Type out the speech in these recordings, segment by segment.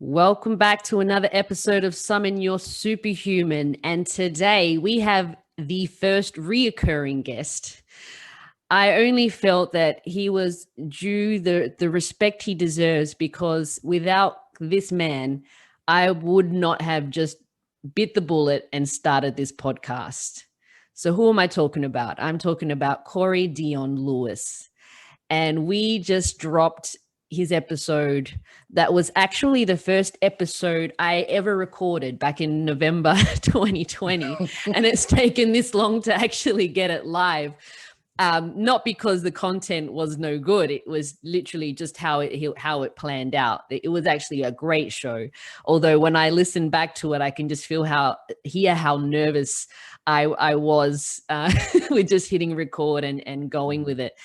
Welcome back to another episode of Summon Your Superhuman. And today we have the first reoccurring guest. I only felt that he was due the respect he deserves because without this man, I would not have just bit the bullet and started this podcast. So who am I talking about? I'm talking about Corey Dion Lewis. And we just dropped his episode that was actually the first episode I ever recorded back in November 2020. And it's taken this long to actually get it live. Not because the content was no good. It was literally just how it planned out. It was actually a great show. Although when I listen back to it, I can just hear how nervous I was with just hitting record and going with it.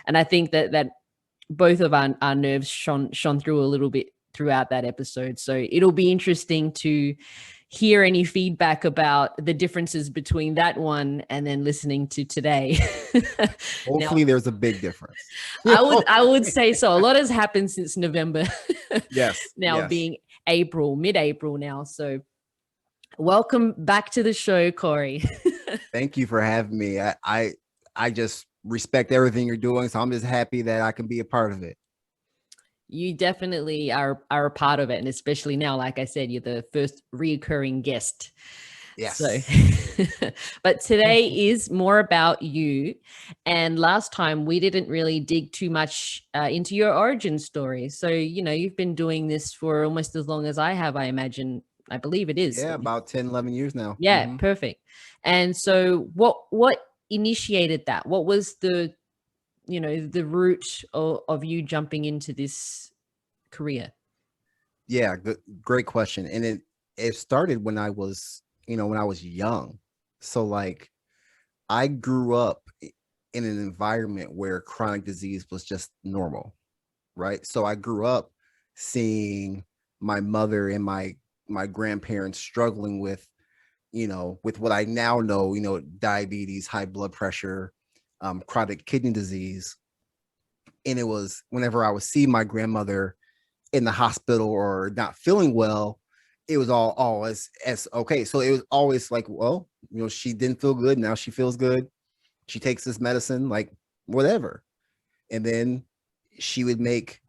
And I think that both of our nerves shone through a little bit throughout that episode. So it'll be interesting to hear any feedback about the differences between that one and then listening to today. Hopefully there's a big difference. I would say so. A lot has happened since November. Yes. Being mid-April now. So welcome back to the show, Corey. Thank you for having me. I just respect everything you're doing. So I'm just happy that I can be a part of it. You definitely are a part of it. And especially now, like I said, you're the first reoccurring guest. Yes. So, but today is more about you. And last time we didn't really dig too much into your origin story. So, you've been doing this for almost as long as I have, I imagine. I believe it is. Yeah, about 10, 11 years now. Yeah, mm-hmm. Perfect. And so what initiated that? What was the root of you jumping into this career? Yeah, great question. And it started when I was, young. So like I grew up in an environment where chronic disease was just normal, right? So I grew up seeing my mother and my grandparents struggling with what I now know, diabetes, high blood pressure, chronic kidney disease. And it was whenever I would see my grandmother in the hospital or not feeling well, it was all as okay. So it was always like, well, she didn't feel good. Now she feels good. She takes this medicine, like whatever. And then she would make,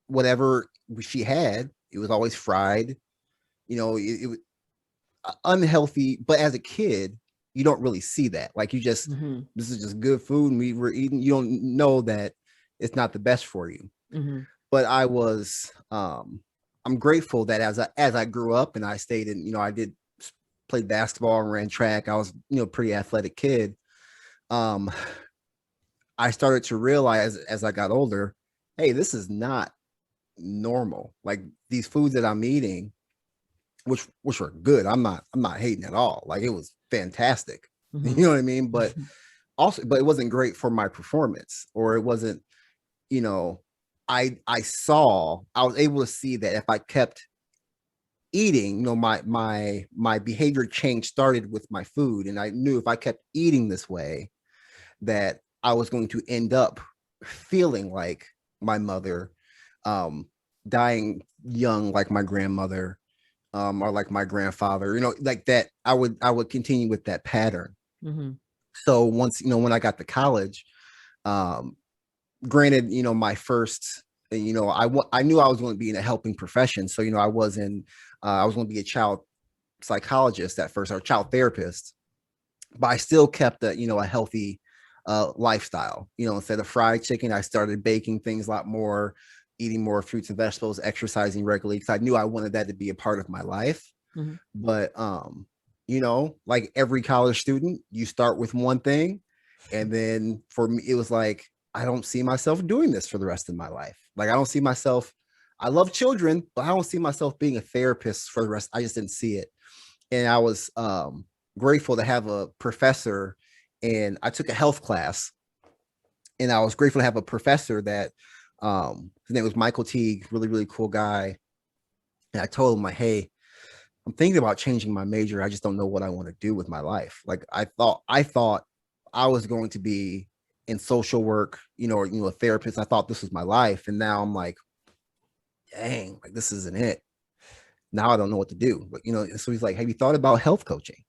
whatever she had, it was always fried, it was unhealthy. But as a kid, you don't really see that. Like you just, This is just good food and we were eating. You don't know that it's not the best for you. Mm-hmm. But I was, I'm grateful that as I grew up and I stayed in, I did play basketball and ran track. I was, pretty athletic kid. I started to realize as I got older, hey, this is not normal. Like these foods that I'm eating, which were good. I'm not hating at all. Like it was fantastic. Mm-hmm. You know what I mean? But it wasn't great for my performance, or it wasn't, I was able to see that if I kept eating, my behavior change started with my food. And I knew if I kept eating this way, that I was going to end up feeling like my mother, dying young, like my grandmother, or like my grandfather, like that. I would continue with that pattern. Mm-hmm. So once, when I got to college, granted, my first, I knew I was going to be in a helping profession. So, I was going to be a child psychologist at first, or child therapist, but I still kept a healthy lifestyle. Instead of fried chicken, I started baking things a lot more, eating more fruits and vegetables, exercising regularly, because I knew I wanted that to be a part of my life. Mm-hmm. But, like every college student, you start with one thing. And then for me, it was like, I don't see myself doing this for the rest of my life. Like, I don't see myself, I love children, but I don't see myself being a therapist for the rest. I just didn't see it. And I was grateful to have a professor, and I took a health class, and I was grateful to have a professor that, his name was Michael Teague, really, really cool guy. And I told him, like, hey, I'm thinking about changing my major. I just don't know what I want to do with my life. Like I thought I was going to be in social work, or, a therapist. I thought this was my life. And now I'm like, dang, like this isn't it. Now I don't know what to do. But so he's like, have you thought about health coaching?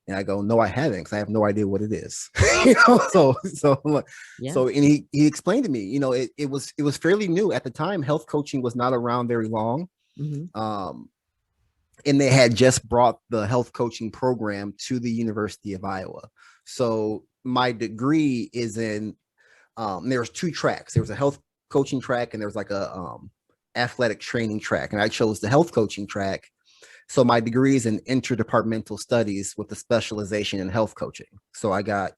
And I go, no, I haven't, because I have no idea what it is. Yeah. So, and he explained to me, it was fairly new at the time. Health coaching was not around very long. Mm-hmm. And they had just brought the health coaching program to the University of Iowa. So my degree is in, there's two tracks. There was a health coaching track, and there was like a athletic training track. And I chose the health coaching track. So my degree is in interdepartmental studies with a specialization in health coaching. So I got,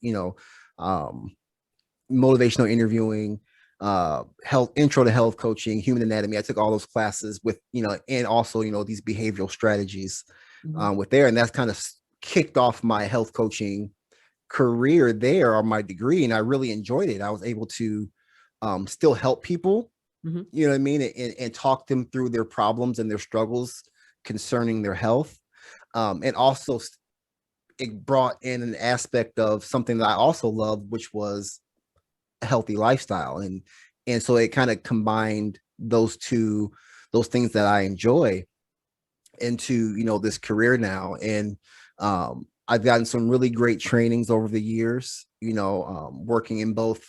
motivational interviewing, health intro to health coaching, human anatomy. I took all those classes with, and also, these behavioral strategies Mm-hmm. with there. And that's kind of kicked off my health coaching career there, or my degree. And I really enjoyed it. I was able to still help people, Mm-hmm. you know what I mean? And talk them through their problems and their struggles concerning their health. And also it brought in an aspect of something that I also loved, which was a healthy lifestyle. And so it kind of combined those things that I enjoy into, this career now. And I've gotten some really great trainings over the years, working in both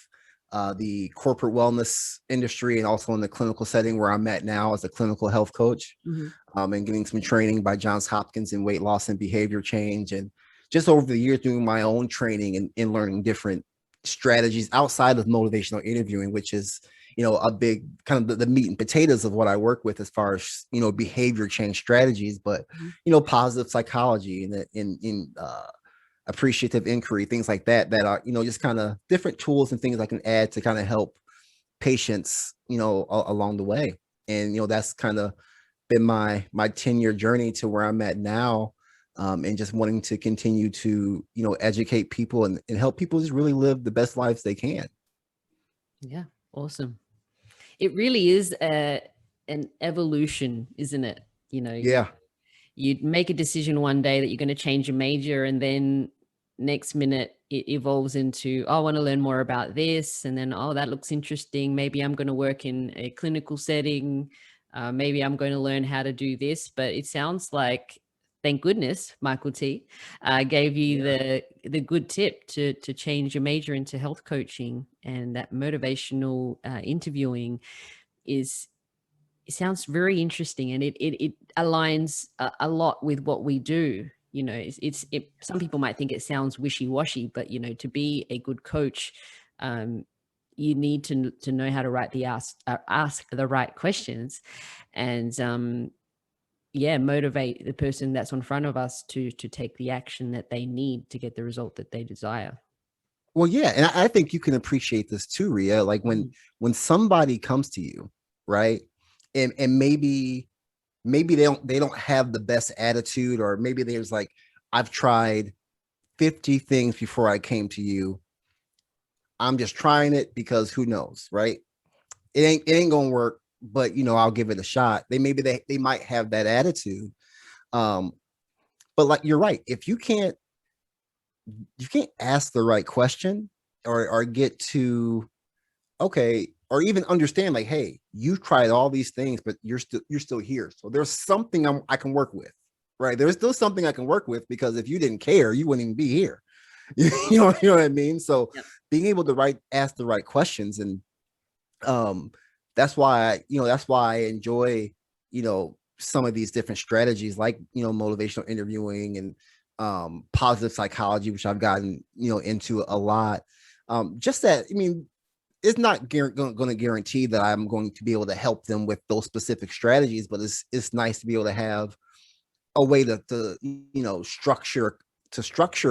the corporate wellness industry and also in the clinical setting where I'm at now as a clinical health coach, Mm-hmm. and getting some training by Johns Hopkins in weight loss and behavior change. And just over the years doing my own training and learning different strategies outside of motivational interviewing, which is, a big kind of the meat and potatoes of what I work with as far as, behavior change strategies, but, positive psychology and in appreciative inquiry, things like that, that are, just kind of different tools and things I can add to kind of help patients, along the way. And, that's kind of been my 10-year journey to where I'm at now. And just wanting to continue to, educate people and help people just really live the best lives they can. Yeah. Awesome. It really is an evolution, isn't it? Yeah. You'd make a decision one day that you're going to change your major, and then next minute it evolves into, oh, I want to learn more about this. And then, oh, that looks interesting. Maybe I'm going to work in a clinical setting. Maybe I'm going to learn how to do this. But it sounds like, thank goodness, Michael T gave you Yeah. the good tip to change your major into health coaching, and that motivational interviewing is, it sounds very interesting, and it aligns a lot with what we do. Some people might think it sounds wishy-washy, but to be a good coach, you need to know how to ask the right questions, and motivate the person that's in front of us to take the action that they need to get the result that they desire. Well, yeah. And I think you can appreciate this too, Ria. Like when somebody comes to you, right. And maybe they don't have the best attitude, or maybe there's like, I've tried 50 things before I came to you. I'm just trying it because who knows, right? It ain't gonna work, but I'll give it a shot. They might have that attitude. Um, but like you're right, if you can't ask the right question, or get to, okay, or even understand, like, hey, you've tried all these things, but you're still here. So there's something I can work with, right? There's still something I can work with, because if you didn't care, you wouldn't even be here. You know what I mean? So Yep. being able to ask the right questions, and um, that's why I enjoy, some of these different strategies, like, motivational interviewing and positive psychology, which I've gotten, into a lot. Just that, I mean, it's not going to guarantee that I'm going to be able to help them with those specific strategies, but it's nice to be able to have a way to structure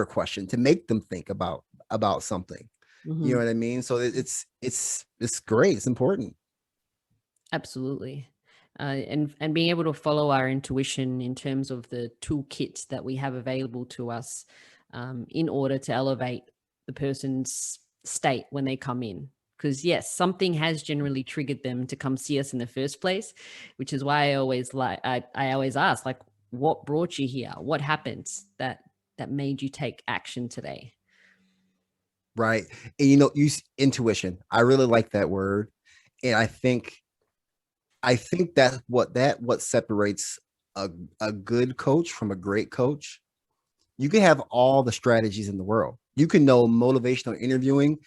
a question, to make them think about something. You know Mhm. what I mean? So it's great. It's important. Absolutely. And being able to follow our intuition in terms of the toolkits that we have available to us, in order to elevate the person's state when they come in. Because yes, something has generally triggered them to come see us in the first place, which is why I always ask, like, what brought you here? What happened that made you take action today? Right. And use intuition. I really like that word. And I think that's what separates a good coach from a great coach. You can have all the strategies in the world. You can know motivational interviewing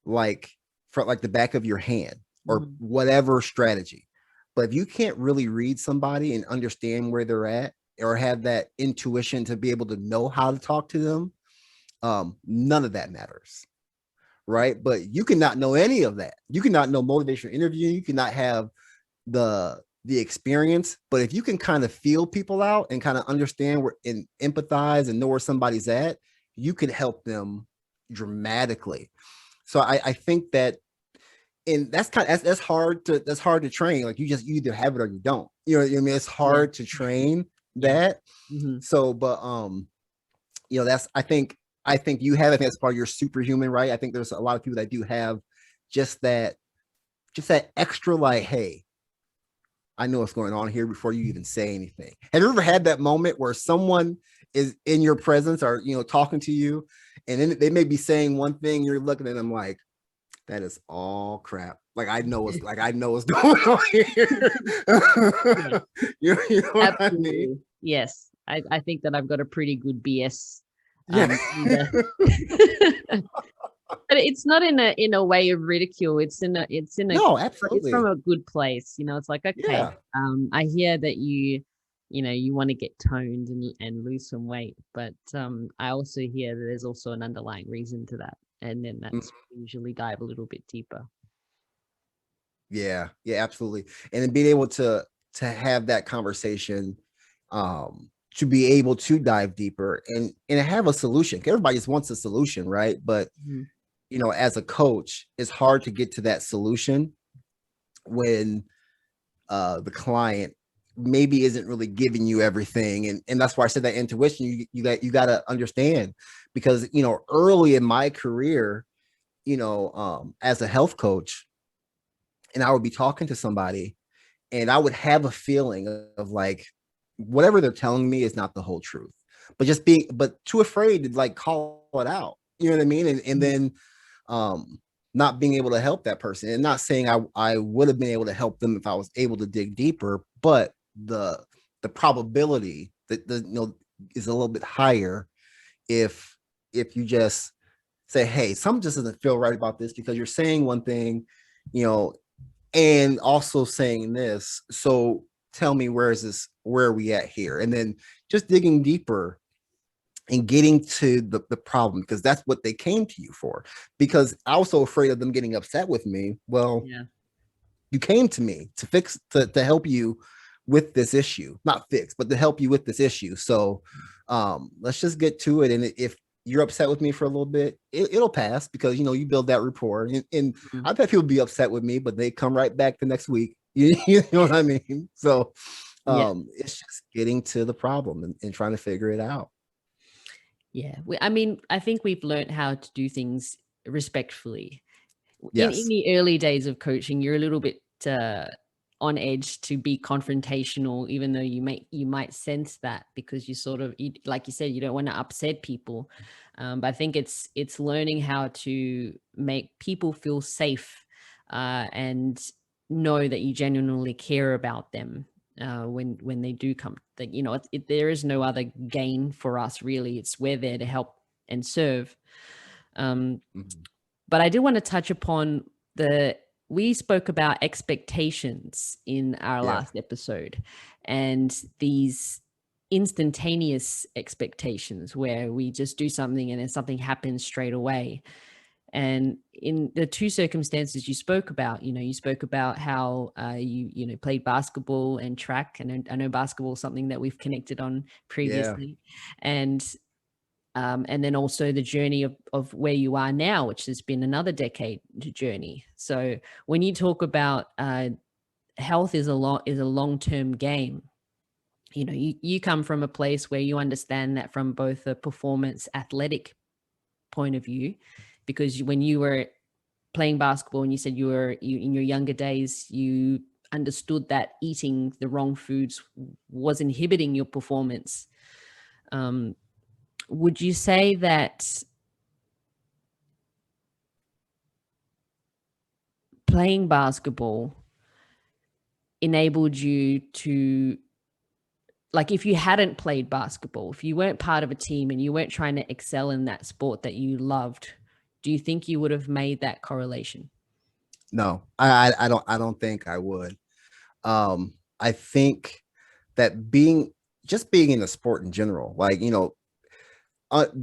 like from like the back of your hand or whatever strategy. But if you can't really read somebody and understand where they're at or have that intuition to be able to know how to talk to them, none of that matters. Right. But you cannot know any of that. You cannot know motivational interviewing. You cannot have the experience, but if you can kind of feel people out and kind of understand where and empathize and know where somebody's at, you can help them dramatically. So I think that, and that's that's hard to train. Like you either have it or you don't. You know what I mean? It's hard to train that. So, but that's I think you have it as part of your superhuman, right? I think there's a lot of people that do have just that extra like, hey, I know what's going on here before you even say anything. Have you ever had that moment where someone is in your presence or, talking to you and then they may be saying one thing, you're looking at them like, that is all crap. Like, I know what's going on here. you know what I mean? Yes. I think that I've got a pretty good BS. But it's not in a way of ridicule. It's in a no, absolutely. It's from a good place. It's like, okay, I hear that you want to get toned and lose some weight, but I also hear that there's also an underlying reason to that, and then that's usually dive a little bit deeper. Yeah, absolutely. And then being able to have that conversation, to be able to dive deeper and have a solution. Everybody just wants a solution, right? But as a coach, it's hard to get to that solution when the client maybe isn't really giving you everything. And that's why I said that intuition, you got to understand, because, early in my career, as a health coach, and I would be talking to somebody and I would have a feeling of like, whatever they're telling me is not the whole truth, but too afraid to like call it out. You know what I mean? And then not being able to help that person, and not saying I would have been able to help them if I was able to dig deeper, but the probability that is a little bit higher if you just say, hey, something just doesn't feel right about this because you're saying one thing, and also saying this. So tell me, where are we at here? And then just digging deeper and getting to the problem, because that's what they came to you for. Because I was so afraid of them getting upset with me. Well, you came to me to help you with this issue, not fix, but to help you with this issue. So let's just get to it. And if you're upset with me for a little bit, it'll pass, because you build that rapport. And I've had people be upset with me, but they come right back the next week. You know what I mean? So it's just getting to the problem and trying to figure it out. Yeah. I think we've learned how to do things respectfully. Yes. In the early days of coaching, you're a little bit on edge to be confrontational, even though you might sense that, because you sort of, like you said, you don't want to upset people. But I think it's learning how to make people feel safe and know that you genuinely care about them when they do come. That there is no other gain for us, really. We're there to help and serve. But I did want to touch upon we spoke about expectations in our last episode, and these instantaneous expectations where we just do something and then something happens straight away. And in the two circumstances you spoke about, you spoke about how you played basketball and track, and I know basketball is something that we've connected on previously, and then also the journey of where you are now, which has been another decade journey. So when you talk about health is a long-term game, you come from a place where you understand that from both a performance athletic point of view, because when you were playing basketball and you said you in your younger days, you understood that eating the wrong foods was inhibiting your performance. Would you say that playing basketball enabled you to, like, if you hadn't played basketball, if you weren't part of a team and you weren't trying to excel in that sport that you loved, do you think you would have made that correlation? No, I don't think I would. I think that being in a sport in general, like,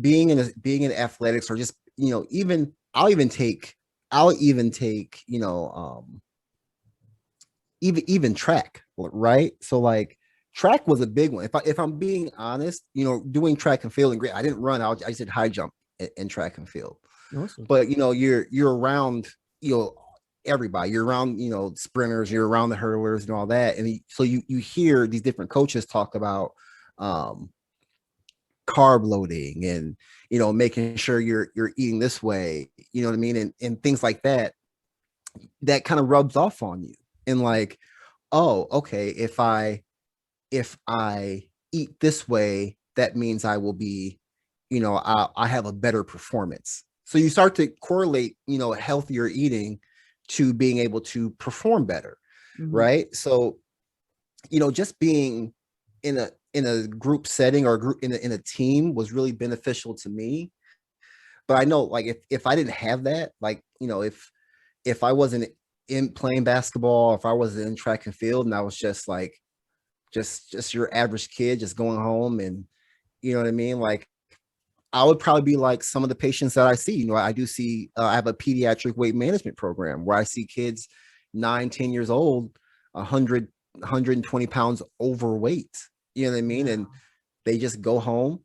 being in athletics, or just, even I'll even take, even track, right? So like track was a big one. If I'm being honest, doing track and field and great. I didn't run. I just did high jump in track and field. Awesome. But you're around, everybody. You're around, sprinters. You're around the hurdlers and all that. And so you hear these different coaches talk about carb loading, and making sure you're eating this way. You know what I mean? And things like that. That kind of rubs off on you. And like, oh, okay, if I eat this way, that means I will be, I have a better performance. So you start to correlate, healthier eating to being able to perform better, right? So, just being in a group setting, or in a team, was really beneficial to me. But I know, like, if I didn't have that, like, if I wasn't in playing basketball, if I wasn't in track and field, and I was just like just your average kid just going home, and you know what I mean, like, I would probably be like some of the patients that I see. I do see, I have a pediatric weight management program where I see kids 9, 10 years old, 120 pounds overweight. You know what I mean? And they just go home,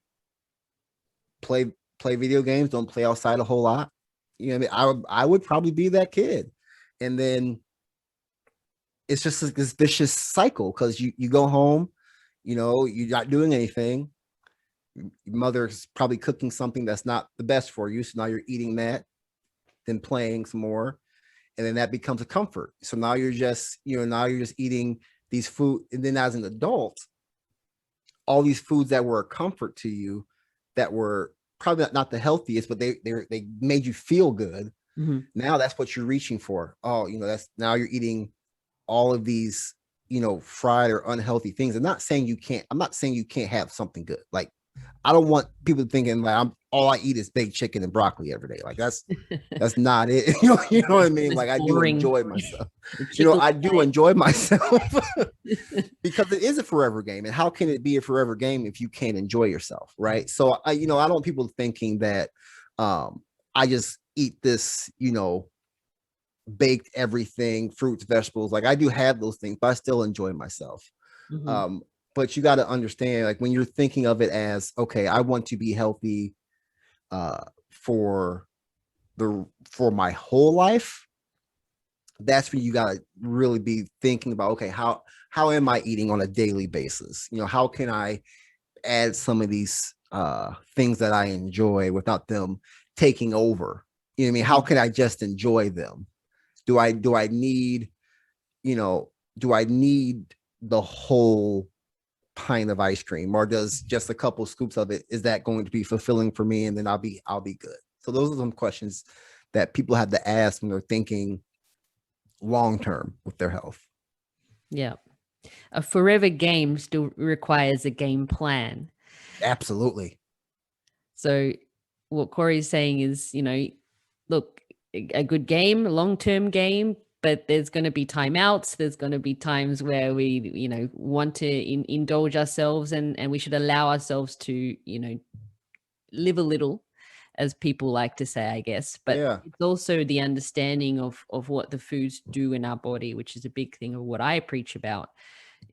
play video games, don't play outside a whole lot. You know what I mean? I would probably be that kid. And then it's just like this vicious cycle, because you go home, you're not doing anything. Your mother's probably cooking something that's not the best for you. So now you're eating that, then playing some more. And then that becomes a comfort. So now you're just, eating these food. And then as an adult, all these foods that were a comfort to you, that were probably not the healthiest, but they made you feel good. Now that's what you're reaching for. Oh, that's, now you're eating all of these, fried or unhealthy things. I'm not saying you can't have something good. Like, I don't want people thinking like all I eat is baked chicken and broccoli every day. Like, that's not it. You know what I mean? Like, I do enjoy myself. I do enjoy myself because it is a forever game. And how can it be a forever game if you can't enjoy yourself? Right. So I don't want people thinking that I just eat this, baked everything, fruits, vegetables. Like, I do have those things, but I still enjoy myself. But you got to understand, like, when you're thinking of it as, okay, I want to be healthy for my whole life, that's when you got to really be thinking about, okay, how am I eating on a daily basis? How can I add some of these things that I enjoy without them taking over? You know what I mean? How can I just enjoy them? Do I need, do I need the whole pint of ice cream, or does just a couple scoops of it, is that going to be fulfilling for me? And then I'll be good. So those are some questions that people have to ask when they're thinking long term with their health. Yeah. A forever game still requires a game plan. Absolutely. So what Corey's saying is, look, a good game, a long-term game, but there's going to be timeouts. There's going to be times where we, want to indulge ourselves, and we should allow ourselves to, live a little, as people like to say, I guess. But it's also the understanding of what the foods do in our body, which is a big thing of what I preach about,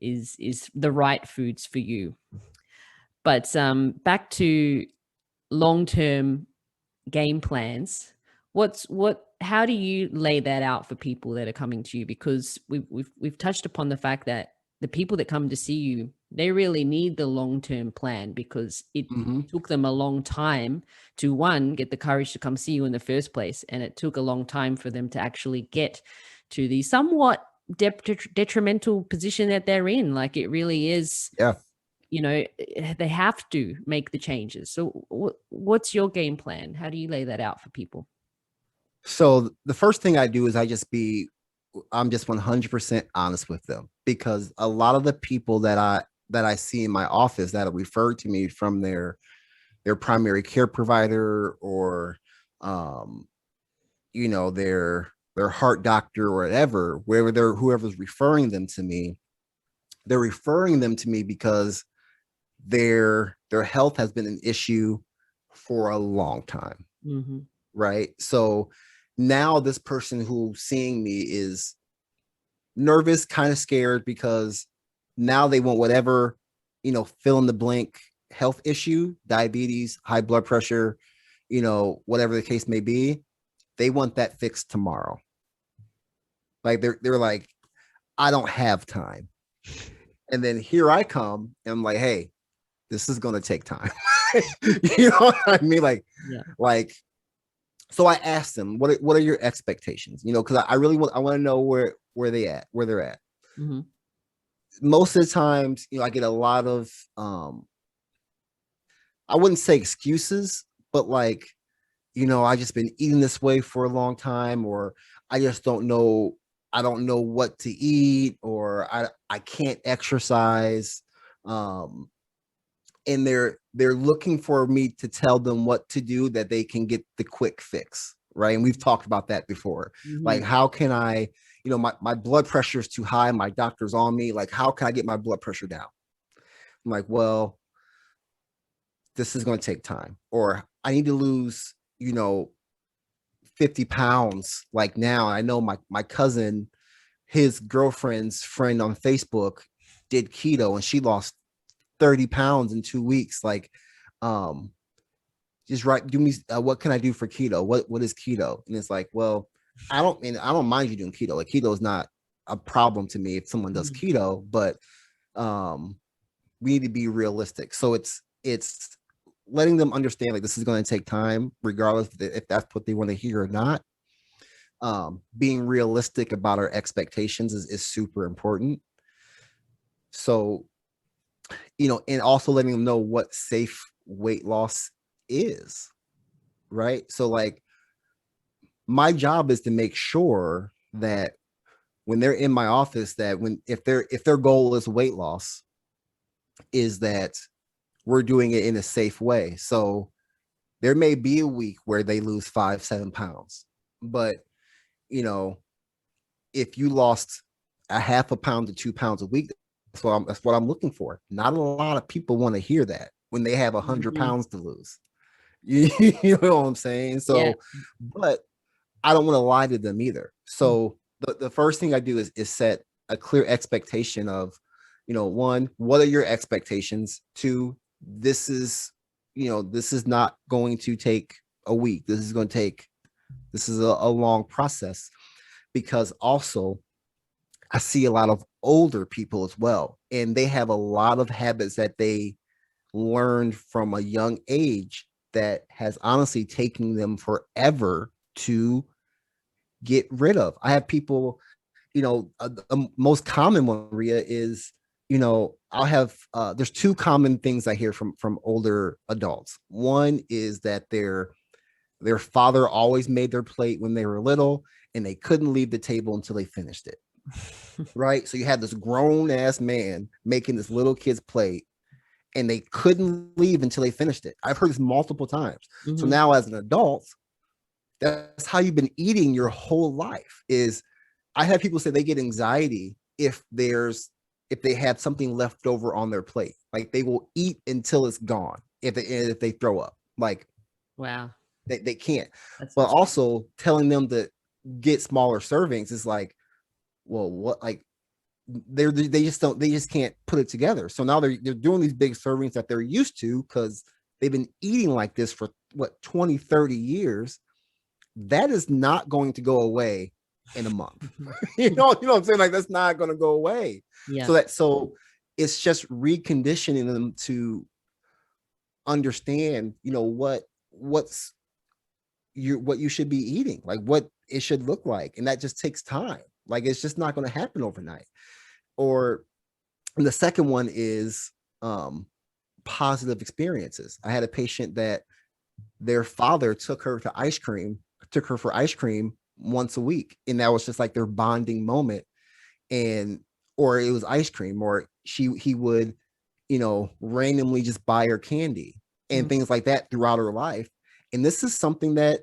is the right foods for you. But back to long-term game plans. How do you lay that out for people that are coming to you? Because we've touched upon the fact that the people that come to see you, they really need the long-term plan, because it took them a long time to, one, get the courage to come see you in the first place. And it took a long time for them to actually get to the somewhat detrimental position that they're in. Like, it really is, they have to make the changes. So what's your game plan? How do you lay that out for people? So the first thing I do is I just be I'm just 100% honest with them, because a lot of the people that I see in my office that are referred to me from their primary care provider, or um, their heart doctor or whatever, wherever whoever's referring them to me, they're referring them to me because their health has been an issue for a long time. Mm-hmm. Right. So now this person who's seeing me is nervous, kind of scared, because now they want whatever, fill in the blank health issue, diabetes, high blood pressure, whatever the case may be. They want that fixed tomorrow. Like they're like, I don't have time. And then here I come and I'm like, hey, this is going to take time. You know what I mean? Like, so I asked them, what are your expectations? Because I really want to know where they're at. Mm-hmm. Most of the times, I get a lot of, I wouldn't say excuses, but like, I just been eating this way for a long time, or I just don't know. I don't know what to eat, or I can't exercise. And they're looking for me to tell them what to do that they can get the quick fix. Right. And we've talked about that before. Mm-hmm. Like, how can I, my blood pressure is too high. My doctor's on me. Like, how can I get my blood pressure down? I'm like, well, this is going to take time, or I need to lose, 50 pounds. Like now I know my cousin, his girlfriend's friend on Facebook did keto and she lost 30 pounds in 2 weeks. Like, just right. Do me, what can I do for keto? What is keto? And it's like, well, I don't mind you doing keto. Like, keto is not a problem to me if someone does keto, but we need to be realistic. So it's letting them understand, like, this is going to take time, regardless if that's what they want to hear or not. Being realistic about our expectations is super important. So, and also letting them know what safe weight loss is, right? So like, my job is to make sure that when they're in my office, that if their goal is weight loss, is that we're doing it in a safe way. So there may be a week where they lose 5-7 pounds, but if you lost a half a pound to 2 pounds a week, that's what I'm looking for. Not a lot of people want to hear that when they have 100 pounds to lose. You know what I'm saying? So, yeah. But I don't want to lie to them either. So the first thing I do is set a clear expectation of, one, what are your expectations? Two, this is not going to take a week. This is a long process, because also I see a lot of older people as well, and they have a lot of habits that they learned from a young age that has honestly taken them forever to get rid of. I have people, the most common one, Maria, is, I'll have, there's two common things I hear from older adults. One is that their father always made their plate when they were little, and they couldn't leave the table until they finished it. Right? So you have this grown ass man making this little kid's plate, and they couldn't leave until they finished it. I've heard this multiple times. Mm-hmm. So now as an adult, that's how you've been eating your whole life. Is I have people say they get anxiety if they have something left over on their plate. Like, they will eat until it's gone if they throw up. Like, wow. They can't. But also telling them to get smaller servings is like, well, what? Like, they just can't put it together. So now they're doing these big servings that they're used to, because they've been eating like this for 20-30 years. That is not going to go away in a month. you know what I'm saying? Like, that's not going to go away. Yeah. So it's just reconditioning them to understand, what you should be eating, like what it should look like. And that just takes time. Like, it's just not going to happen overnight. And the second one is positive experiences. I had a patient that their father took her for ice cream once a week, and that was just like their bonding moment. And or it was ice cream, or he would, you know, randomly just buy her candy and things like that throughout her life. And this is something that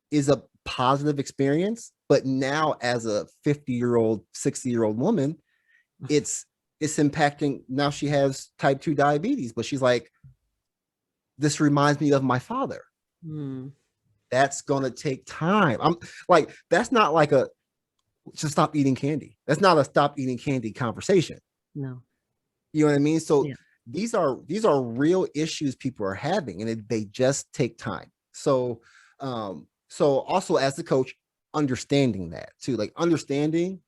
is a positive experience, but now as a 50-year-old, 60-year-old woman, it's impacting. Now she has type 2 diabetes, but she's like, this reminds me of my father. That's gonna take time. I'm like, that's not like a just stop eating candy. That's not a stop eating candy conversation. No. You know what I mean? So these are real issues people are having, and they just take time. So so also as the coach, understanding that too, like understanding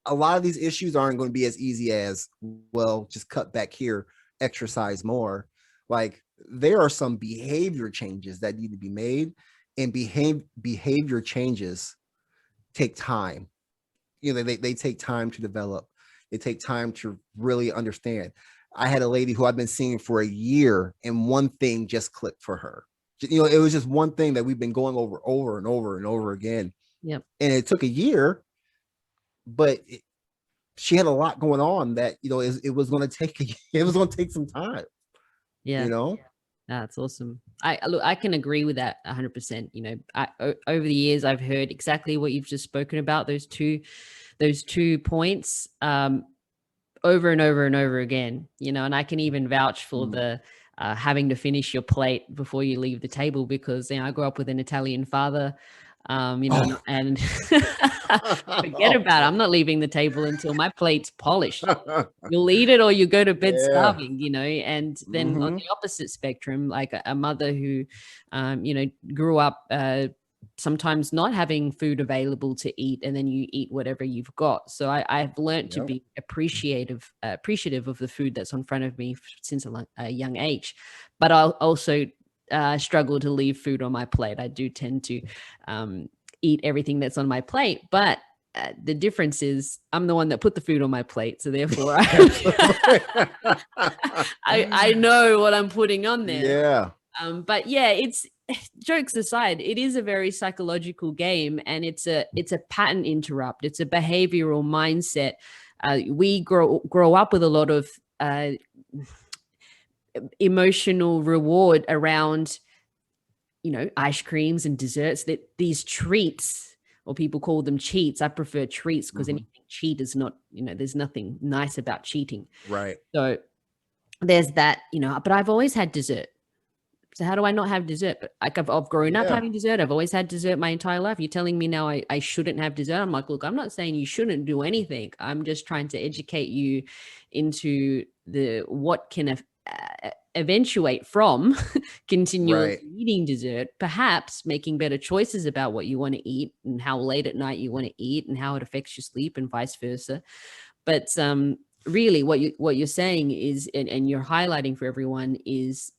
a lot of these issues aren't going to be as easy as, well, just cut back here, exercise more. Like there are some behavior changes that need to be made, and behavior changes take time. You know, they take time to develop. They take time to really understand. I had a lady who I've been seeing for a year, and one thing just clicked for her. You know, it was just one thing that we've been going over and over again. Yep. And it took a year, but she had a lot going on that, you know, it was going to take some time. Yeah. You know? That's awesome. I can agree with that 100%. You know, over the years, I've heard exactly what you've just spoken about, those two points, over and over and over again, you know, and I can even vouch for the having to finish your plate before you leave the table, because, you know, I grew up with an Italian father, you know, and forget about it. I'm not leaving the table until my plate's polished. You'll eat it or you go to bed starving, you know. And then on the opposite spectrum, like a mother who, you know, grew up sometimes not having food available to eat, and then you eat whatever you've got. So I've learned to be appreciative of the food that's in front of me since a young age. But I'll also struggle to leave food on my plate. I do tend to eat everything that's on my plate, but the difference is I'm the one that put the food on my plate, so therefore I know what I'm putting on there. But yeah, it's, jokes aside, it is a very psychological game, and it's a pattern interrupt. It's a behavioral mindset. We grow up with a lot of emotional reward around, you know, ice creams and desserts, that these treats, or people call them cheats. I prefer treats because anything cheat is not, you know, there's nothing nice about cheating. Right. So there's that, you know, but I've always had dessert. So how do I not have dessert? But like I've grown up having dessert. I've always had dessert my entire life. You're telling me now I shouldn't have dessert? I'm like, look, I'm not saying you shouldn't do anything. I'm just trying to educate you into what can eventuate from continuously eating dessert, perhaps making better choices about what you want to eat and how late at night you want to eat and how it affects your sleep and vice versa. But really what you're saying is, and you're highlighting for everyone, is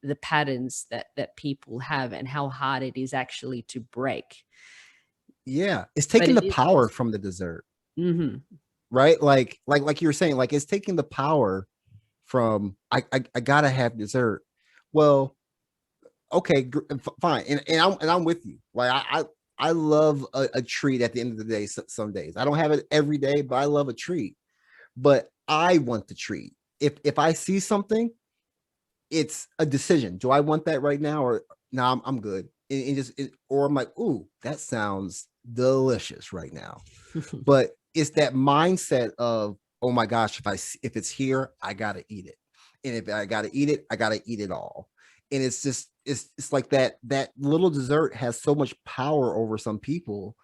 the patterns that people have and how hard it is actually to break. Yeah, it's taking the power from the dessert. Right? Like you were saying, like it's taking the power from I gotta have dessert. Well, okay, fine, and I'm with you. Like I love a treat at the end of the day. Some days I don't have it every day, but I love a treat. But I want the treat. If I see something, it's a decision. Do I want that right now, or no? I'm good. Or I'm like, ooh, that sounds delicious right now. But it's that mindset of, oh my gosh, if it's here, I gotta eat it, and if I gotta eat it, I gotta eat it all. And it's just it's like that little dessert has so much power over some people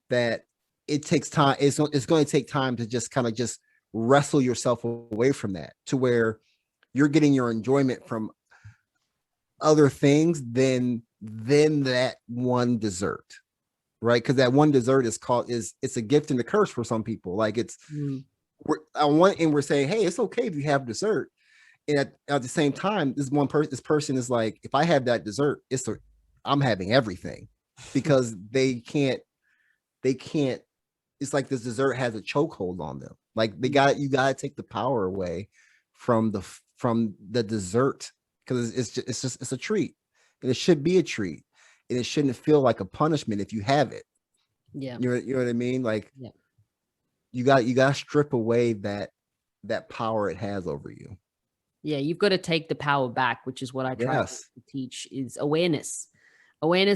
that it takes time. It's going to take time to just kind of just wrestle yourself away from that, to where you're getting your enjoyment from other things than that one dessert, right? Because that one dessert it's a gift and a curse for some people. Like we're saying, hey, it's okay if you have dessert, and at the same time, this person is like, if I have that dessert, I'm having everything, because they can't. It's like this dessert has a chokehold on them. Like you got to take the power away from the dessert, because it's a treat, and it should be a treat. and it shouldn't feel like a punishment if you have it. Yeah. You know what I mean? Like, Yeah. you got to strip away that power it has over you. Yeah, you've got to take the power back, which is what I try to Yes. teach, is awareness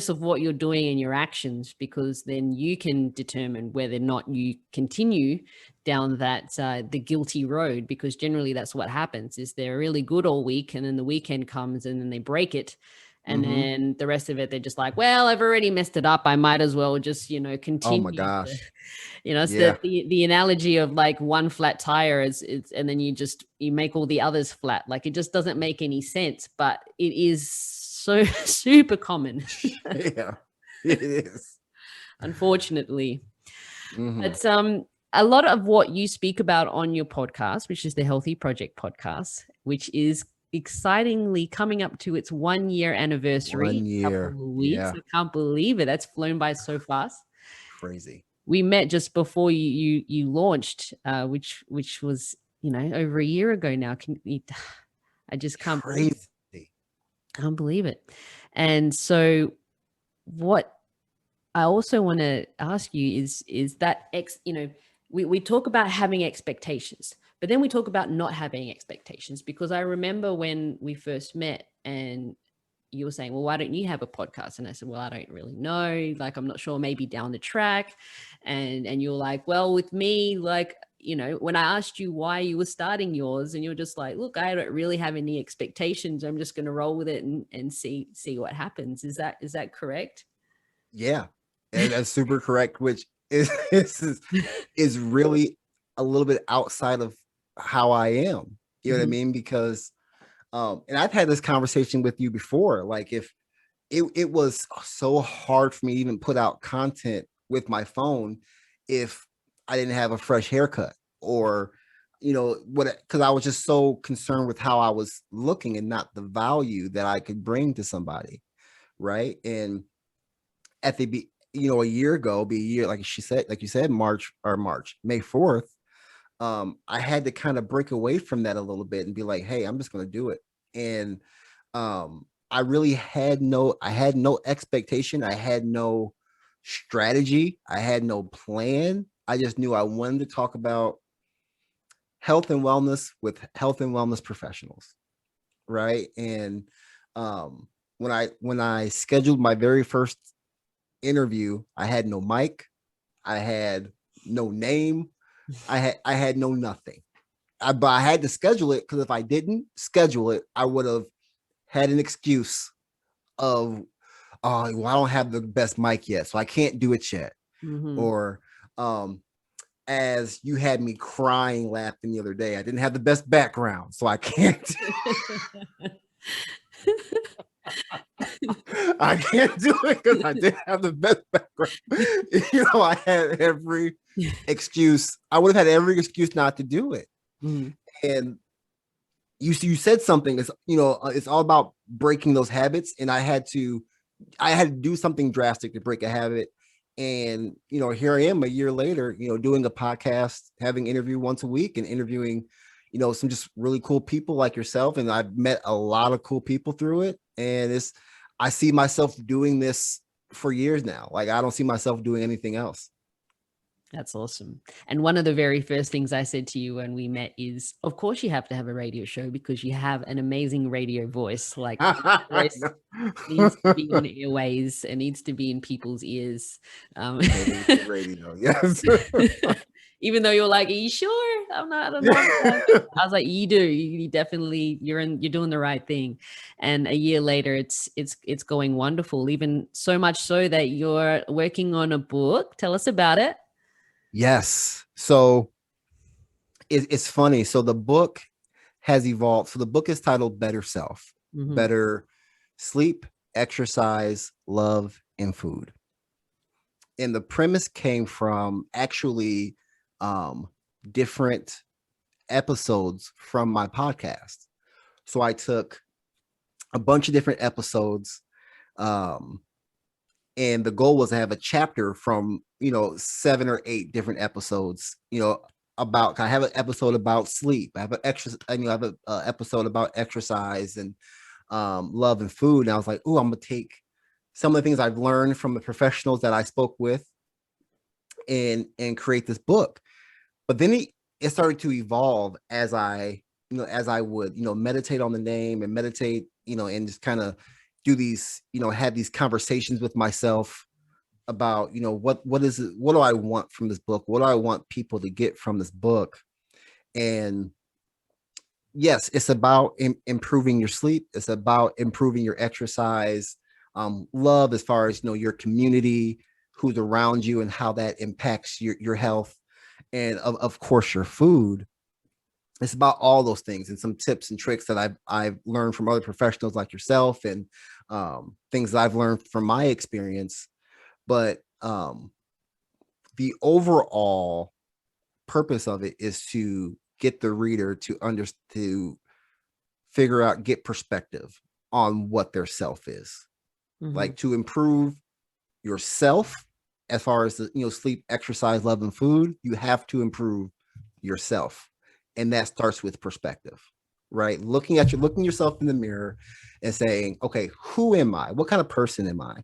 of what you're doing and your actions, because then you can determine whether or not you continue down that the guilty road, because generally that's what happens. Is they're really good all week, and then the weekend comes and then they break it, and then the rest of it they're just like, well, I've already messed it up, I might as well just continue. Oh my gosh. It's Yeah. the analogy of like one flat tire is and then you make all the others flat. Like, it just doesn't make any sense, but it is so super common. Yeah, it is. Unfortunately. But a lot of what you speak about on your podcast, which is the Healthy Project podcast, which is excitingly coming up to its 1 year anniversary. 1 year. Couple of weeks. Yeah. I can't believe it. That's flown by so fast. Crazy. We met just before you launched, which was over a year ago now. I just can't believe it. Can't believe it. And so what I also want to ask you is that we talk about having expectations, but then we talk about not having expectations, because I remember when we first met and you were saying, well, why don't you have a podcast? And I said, well, I don't really know. Like, I'm not sure, maybe down the track. And you're like, well, with me, like, when I asked you why you were starting yours, and you're just like, look, I don't really have any expectations. I'm just going to roll with it and see what happens. Is that correct? Yeah. And that's super correct, which is really a little bit outside of how I am. You know what I mean? Because and I've had this conversation with you before. Like, if it was so hard for me to even put out content with my phone if I didn't have a fresh haircut, or because I was just so concerned with how I was looking and not the value that I could bring to somebody, right? And at the a year ago, be a year, like you said, May 4th, I had to kind of break away from that a little bit and be like, hey, I'm just going to do it. And I really had no expectation. I had no strategy. I had no plan. I just knew I wanted to talk about health and wellness with health and wellness professionals. Right. And when I scheduled my very first interview, I had no mic, I had no name, I had no nothing. But I had to schedule it, because if I didn't schedule it, I would have had an excuse of, oh, well, I don't have the best mic yet, so I can't do it yet. Or as you had me crying, laughing the other day, I didn't have the best background, so I can't. I can't do it because I didn't have the best background. I had every excuse. I would have had every excuse not to do it. And you said something. It's all about breaking those habits, and I had to do something drastic to break a habit. And here I am a year later, doing a podcast, having interview once a week, and interviewing some just really cool people like yourself. And I've met a lot of cool people through it. And I see myself doing this for years now. Like, I don't see myself doing anything else. That's awesome. And one of the very first things I said to you when we met is, of course you have to have a radio show, because you have an amazing radio voice. Like, voice needs to be on airways and needs to be in people's ears. Radio, yes. Even though you're like, are you sure? I'm not. I don't know. I was like, you do. You definitely. You're doing the right thing. And a year later, it's going wonderful. Even so much so that you're working on a book. Tell us about it. Yes. So it's funny. So the book has evolved. So the book is titled Better Self, Better Sleep, Exercise, Love, and Food. And the premise came from actually different episodes from my podcast. So I took a bunch of different episodes, and the goal was to have a chapter from 7 or 8 different episodes. About, I have an episode about sleep. I have an episode about exercise and love and food. And I was like, oh, I'm gonna take some of the things I've learned from the professionals that I spoke with and create this book. But then it started to evolve as I would, meditate on the name and meditate, and just kind of do these, have these conversations with myself about, what is it? What do I want from this book? What do I want people to get from this book? And yes, it's about improving your sleep. It's about improving your exercise, love as far as, your community, who's around you and how that impacts your health. And of course, your food. It's about all those things and some tips and tricks that I've learned from other professionals like yourself, and things that I've learned from my experience. But the overall purpose of it is to get the reader to figure out, get perspective on what their self is. Like, to improve yourself as far as the, sleep, exercise, love, and food, you have to improve yourself. And that starts with perspective, right? Looking yourself in the mirror and saying, okay, who am I? What kind of person am I?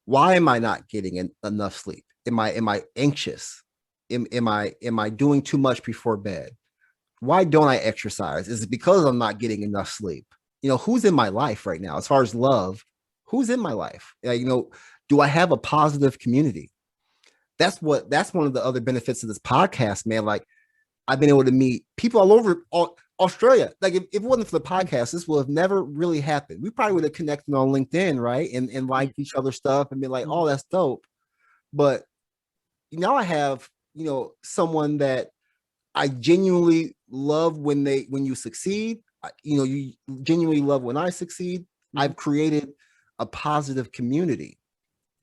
Why am I not getting enough sleep? Am I anxious? Am I doing too much before bed? Why don't I exercise? Is it because I'm not getting enough sleep? Who's in my life right now? As far as love, who's in my life? Do I have a positive community? That's one of the other benefits of this podcast, man. Like, I've been able to meet people all over Australia. Like, if it wasn't for the podcast, this would have never really happened. We probably would have connected on LinkedIn, right? And liked each other's stuff and been like, oh, that's dope. But now I have, someone that I genuinely love when you succeed. You genuinely love when I succeed. I've created a positive community,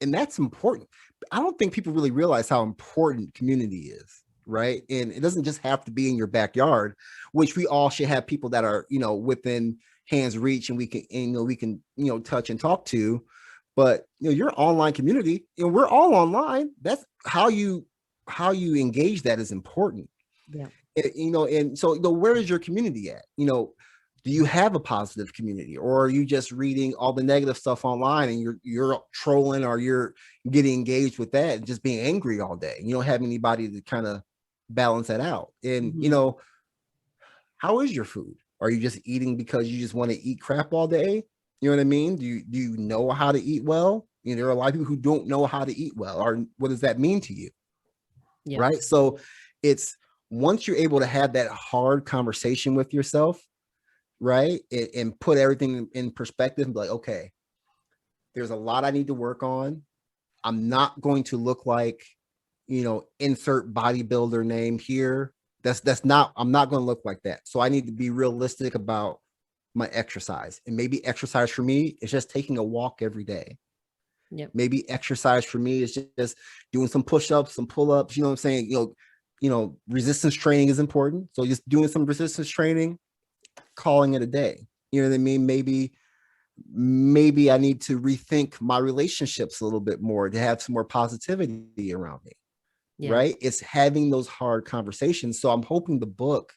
and that's important. I don't think people really realize how important community is, right? And it doesn't just have to be in your backyard, which we all should have people that are, within hand's reach, and we can touch and talk to. But your online community, we're all online. That's how you engage. That is important. Yeah. And so, where is your community at? Do you have a positive community, or are you just reading all the negative stuff online and you're trolling, or you're getting engaged with that and just being angry all day? You don't have anybody to kind of balance that out. And how is your food? Are you just eating because you just want to eat crap all day? You know what I mean? Do you know how to eat well? There are a lot of people who don't know how to eat well. Or what does that mean to you? Yeah. Right. So it's, once you're able to have that hard conversation with yourself, right, and put everything in perspective and be like, okay, there's a lot I need to work on. I'm not going to look like, insert bodybuilder name here. I'm not going to look like that. So I need to be realistic about my exercise. And maybe exercise for me is just taking a walk every day. Yep. Maybe exercise for me is just doing some push-ups, some pull-ups. You know what I'm saying? Resistance training is important. So just doing some resistance training, calling it a day. You know what I mean? Maybe I need to rethink my relationships a little bit more to have some more positivity around me. Yeah. Right? It's having those hard conversations. So I'm hoping the book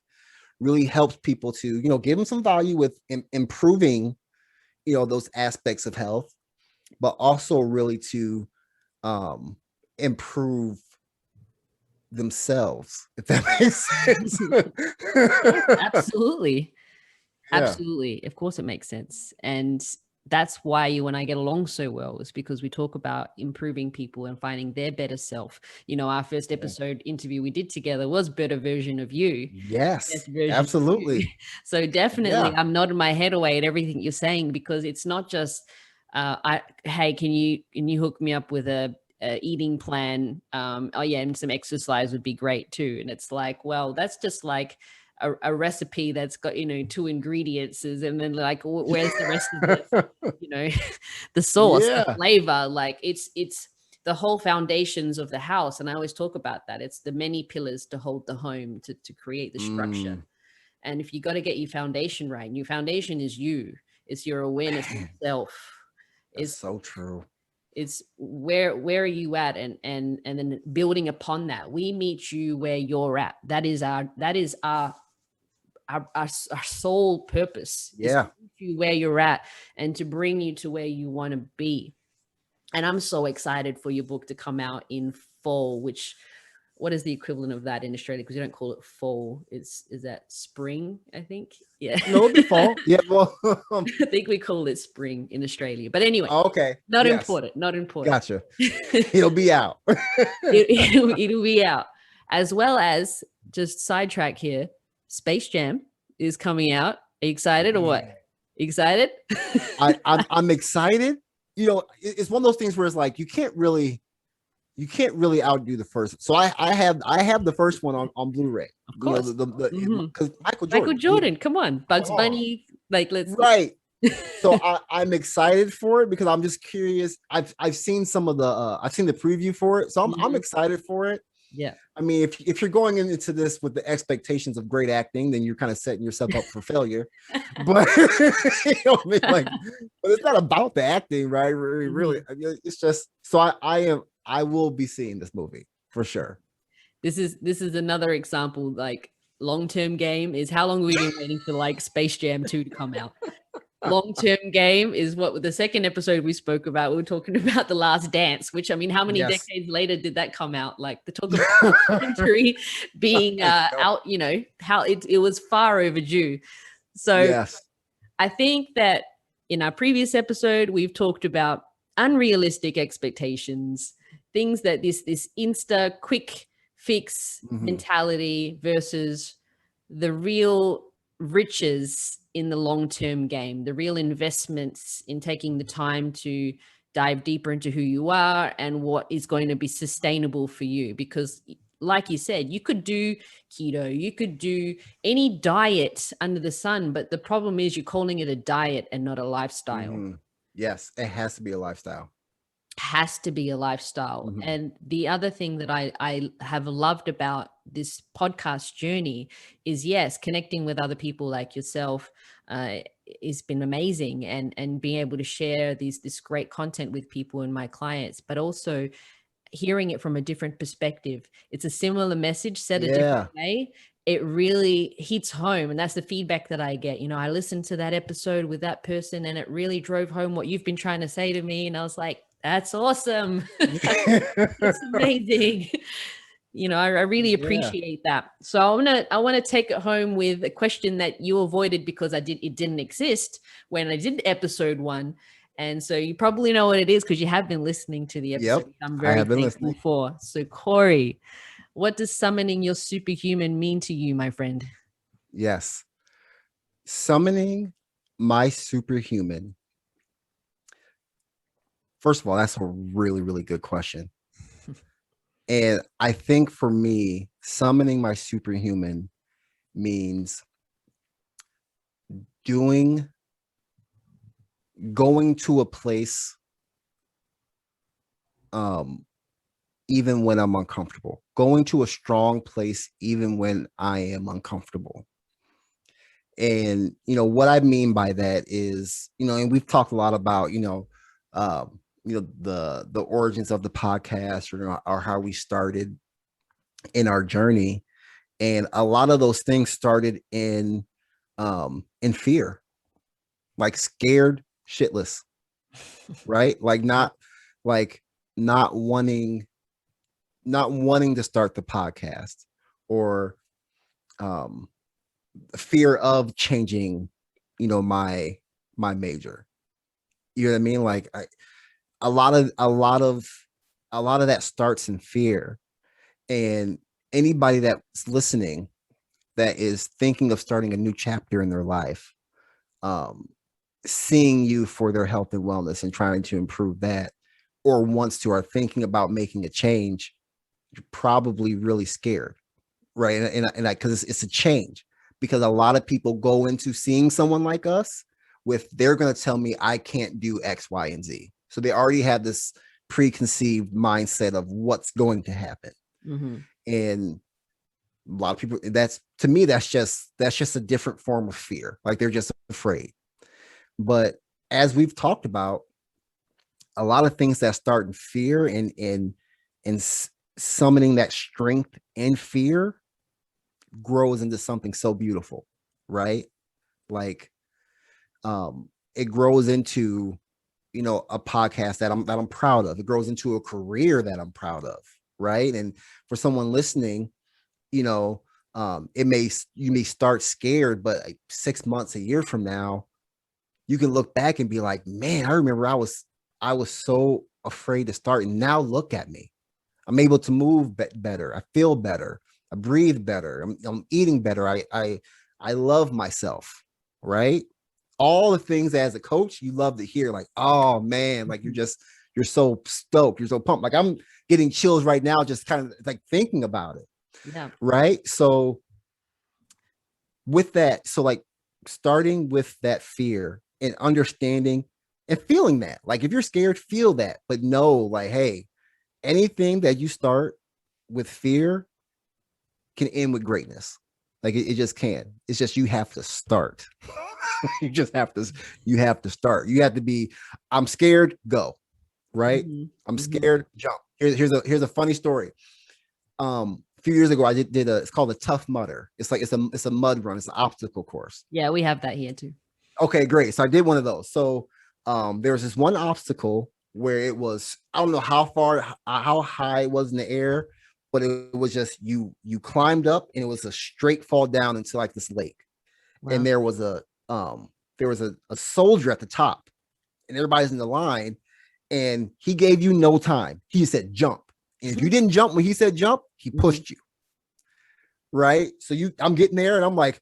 really helps people to, give them some value with improving, those aspects of health, but also really to improve themselves, if that makes sense. Absolutely. Yeah. Absolutely. Of course it makes sense. And that's why you and I get along so well, is because we talk about improving people and finding their better self. Our first episode interview we did together was better version of you. Yes, absolutely. You. So definitely I'm nodding my head away at everything you're saying, because it's not just, hey, can you hook me up with a eating plan? And some exercise would be great too. And it's like, well, that's just like a recipe that's got 2 ingredients, and then like, where's the rest of the the sauce, the flavor? Like, it's the whole foundations of the house. And I always talk about that. It's the many pillars to hold the home, to create the structure. And if you got to get your foundation right, and your foundation is it's your awareness of self. It's so true. It's where are you at, and then building upon that. We meet you where you're at. That is our our sole purpose is Yeah. to keep you where you're at and to bring you to where you want to be. And I'm so excited for your book to come out in fall, which, what is the equivalent of that in Australia? Because you don't call it fall. Is that spring, I think? Yeah. No, it'd be fall. Yeah, well, I think we call it spring in Australia. But anyway, okay. not Yes. important. Not important. Gotcha. It'll be out. It'll be out. As well as, just sidetrack here, Space Jam is coming out. Are you excited or what? Excited? I'm excited. You know, it's one of those things where it's like you can't really outdo the first. So I have the first one on Blu-ray. Of course. Because Michael Jordan, come on. Bugs Bunny, like, let's right. So I'm excited for it because I'm just curious. I've seen some of the I've seen the preview for it, so I'm excited for it. Yeah. I mean, if you're going into this with the expectations of great acting, then you're kind of setting yourself up for failure. But you know what I mean? Like, but it's not about the acting, right? Really, I mean, it's just so I will be seeing this movie for sure. This is another example. Like, long-term game is, how long have we been waiting for like Space Jam 2 to come out? Long-term game is what the second episode we spoke about. We were talking about The Last Dance, which, I mean, how many decades later did that come out? Like, the talk of documentary being out, you know, how it was far overdue. So I think that in our previous episode, we've talked about unrealistic expectations, things that this insta quick fix mentality versus the real riches in the long-term game, the real investments in taking the time to dive deeper into who you are and what is going to be sustainable for you. Because like you said, you could do keto, you could do any diet under the sun, but the problem is you're calling it a diet and not a lifestyle. Yes, it has to be a lifestyle. Has to be a lifestyle. And the other thing that I have loved about this podcast journey is, yes, connecting with other people like yourself has been amazing, and being able to share this great content with people and my clients, but also hearing it from a different perspective. It's a similar message said a different way. It really hits home, and that's the feedback that I get. You know, I listened to that episode with that person and it really drove home what you've been trying to say to me, and I was like, that's awesome. It's amazing. You know, I really appreciate that. So I want to take it home with a question that you avoided because it didn't exist when I did episode 1. And so you probably know what it is because you have been listening to the episode. I'm very thankful for. So Corey, what does summoning your superhuman mean to you, my friend? Yes. Summoning my superhuman. First of all, that's a really, really good question. And I think for me, summoning my superhuman means going to a place even when I'm uncomfortable, going to a strong place even when I am uncomfortable. And you know what I mean by that is, you know, and we've talked a lot about, the origins of the podcast, or how we started in our journey. And a lot of those things started in fear, like scared shitless, right? Like not wanting to start the podcast, or fear of changing, my major. You know what I mean? Like a lot of that starts in fear. And anybody that's listening that is thinking of starting a new chapter in their life, seeing you for their health and wellness and trying to improve that, or wants to, or thinking about making a change, you're probably really scared, right? And because it's a change, because a lot of people go into seeing someone like us with, they're going to tell me I can't do X, Y, and Z. So they already have this preconceived mindset of what's going to happen. And a lot of people, that's just a different form of fear. Like they're just afraid. But as we've talked about, a lot of things that start in fear and summoning that strength in fear grows into something so beautiful. right? Like, it grows into, a podcast that I'm proud of. It grows into a career that I'm proud of, right? And for someone listening, you know, you may start scared, but like 6 months, a year from now, you can look back and be like, man, I remember I was so afraid to start, and now look at me. I'm able to move better. I feel better. I breathe better. I'm eating better. I love myself, right? All the things as a coach you love to hear, like, oh man, like you're so stoked, you're so pumped. Like I'm getting chills right now, just kind of like thinking about it. Yeah. Right. So with that, so like starting with that fear and understanding and feeling that, like if you're scared, feel that, but know like, hey, anything that you start with fear can end with greatness. Like it just can. It's just you have to start. you have to start. You have to be, I'm scared, go. Right? Mm-hmm. I'm scared, jump. Here's a funny story. A few years ago, I did it's called a Tough Mudder. It's like it's a mud run, it's an obstacle course. Yeah, we have that here too. Okay, great. So I did one of those. So there was this one obstacle where it was, I don't know how high it was in the air, but it was just you climbed up and it was a straight fall down into like this lake. Wow. And there was a soldier at the top, and everybody's in the line, and he gave you no time. He said jump. And if you didn't jump when he said jump, he pushed you. Right? So I'm getting there and I'm like,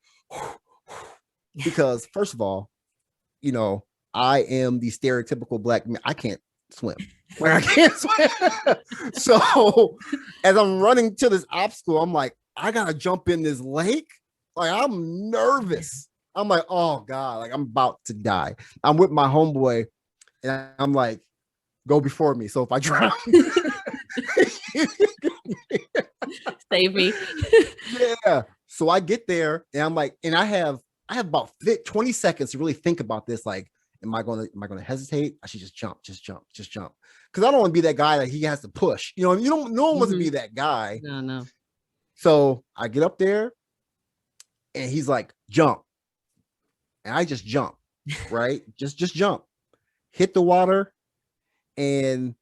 because first of all, I am the stereotypical black man. I can't swim. Like I can't swim. So as I'm running to this obstacle, I'm like, I gotta jump in this lake. Like I'm nervous. I'm like, oh God, like I'm about to die. I'm with my homeboy and I'm like, go before me. So if I drown, save me. Yeah. So I get there and I'm like, and I have about 20 seconds to really think about this. Like, am I going to hesitate? I should just jump. Cause I don't want to be that guy that he has to push, no one wants to be that guy. No. So I get up there and he's like, jump. And I just jump, right? just jump, hit the water, and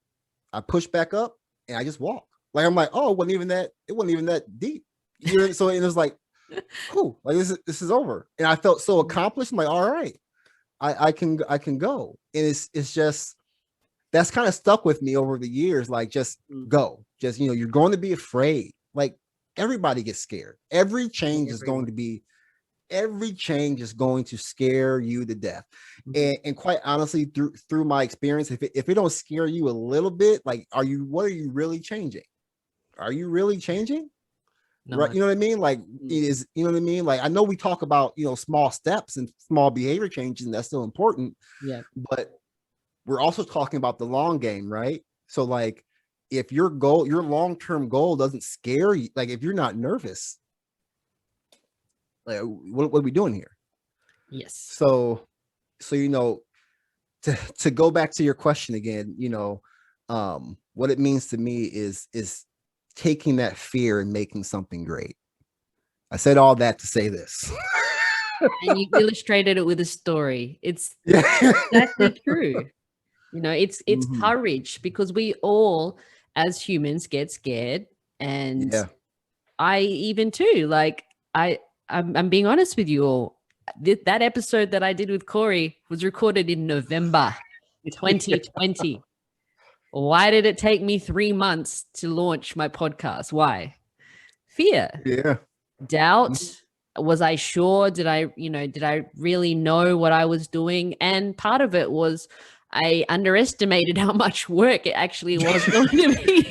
I push back up and I just walk. Like, I'm like, oh, it wasn't even that deep. So it was like, cool, like this is over. And I felt so accomplished. I'm like, all right, I can go. And it's just, that's kind of stuck with me over the years. Like, just go, just, you're going to be afraid. Like everybody gets scared. Every change is going to scare you to death. And quite honestly, through my experience, if it don't scare you a little bit, like, what are you really changing? Are you really changing? No. Right. You know what I mean? Like, Like, I know we talk about, small steps and small behavior changes, and that's still important. Yeah. But we're also talking about the long game, right? So like, if your long-term goal doesn't scare you, like if you're not nervous, like what are we doing here? Yes. So to go back to your question again, what it means to me is taking that fear and making something great. I said all that to say this. And you illustrated it with a story. It's exactly true. It's courage, because we all as humans get scared. And I even too, like I'm being honest with you all. That episode that I did with Corey was recorded in November 2020. Why did it take me 3 months to launch my podcast? Why? Fear. Yeah. Doubt. Was I sure? Did I really know what I was doing? And part of it was I underestimated how much work it actually was going to be.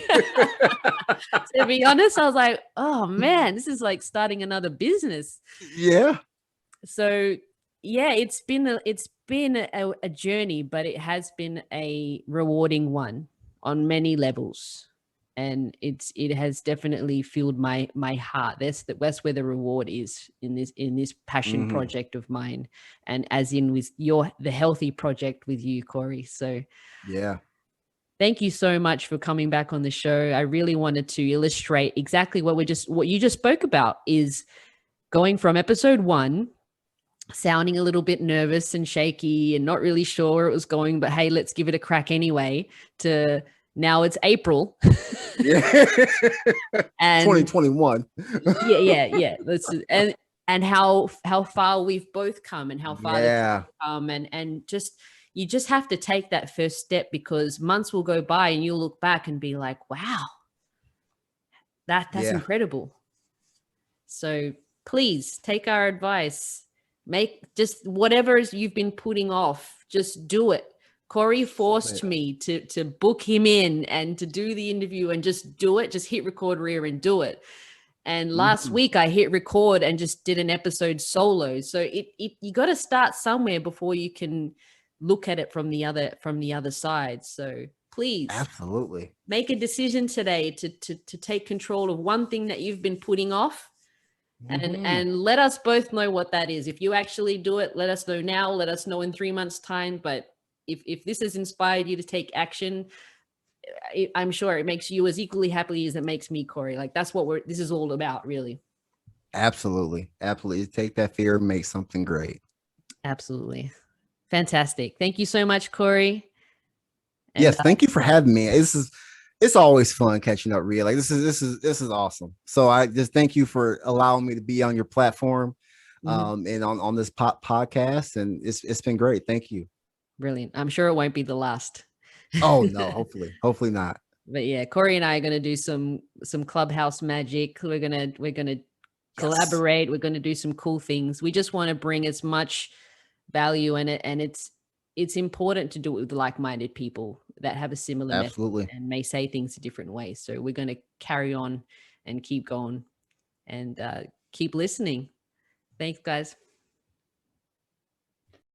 To be honest, I was like, oh man, this is like starting another business. Yeah. So yeah, it's been a journey, but it has been a rewarding one on many levels. And it has definitely filled my heart. That's where the reward is in this passion project of mine, and as in with the healthy project with you, Corey. So yeah, thank you so much for coming back on the show. I really wanted to illustrate exactly what you just spoke about, is going from episode 1 sounding a little bit nervous and shaky and not really sure where it was going, but hey, let's give it a crack anyway, to now it's April. Yeah. And 2021. yeah. And how far we've both come, and how far they've Yeah. come, and just, you just have to take that first step, because months will go by and you'll look back and be like, wow, that's Yeah. incredible. So please take our advice. Make just whatever you've been putting off, just do it. Corey forced me to book him in and to do the interview, and just do it. Just hit record, Rhea, and do it. And last week I hit record and just did an episode solo. So you got to start somewhere before you can look at it from the other side. So please, Absolutely, make a decision today to take control of one thing that you've been putting off, and let us both know what that is. If you actually do it, let us know now. Let us know in 3 months' time. But if this has inspired you to take action, I'm sure it makes you as equally happy as it makes me, Corey. Like, that's what this is all about, really. absolutely. Take that fear and make something great. Absolutely. Fantastic. Thank you so much, Corey. And yes, thank you for having me. It's always fun catching up, Rhea. Like, this is awesome. So I just thank you for allowing me to be on your platform, and on this podcast, and it's been great. Thank you. Brilliant. I'm sure it won't be the last. Oh no, hopefully not. But yeah, Corey and I are going to do some Clubhouse magic. We're going to collaborate. We're going to do some cool things. We just want to bring as much value in it, and it's important to do it with like-minded people that have a similar Absolutely method and may say things a different way. So we're going to carry on and keep going, and keep listening. Thanks, guys.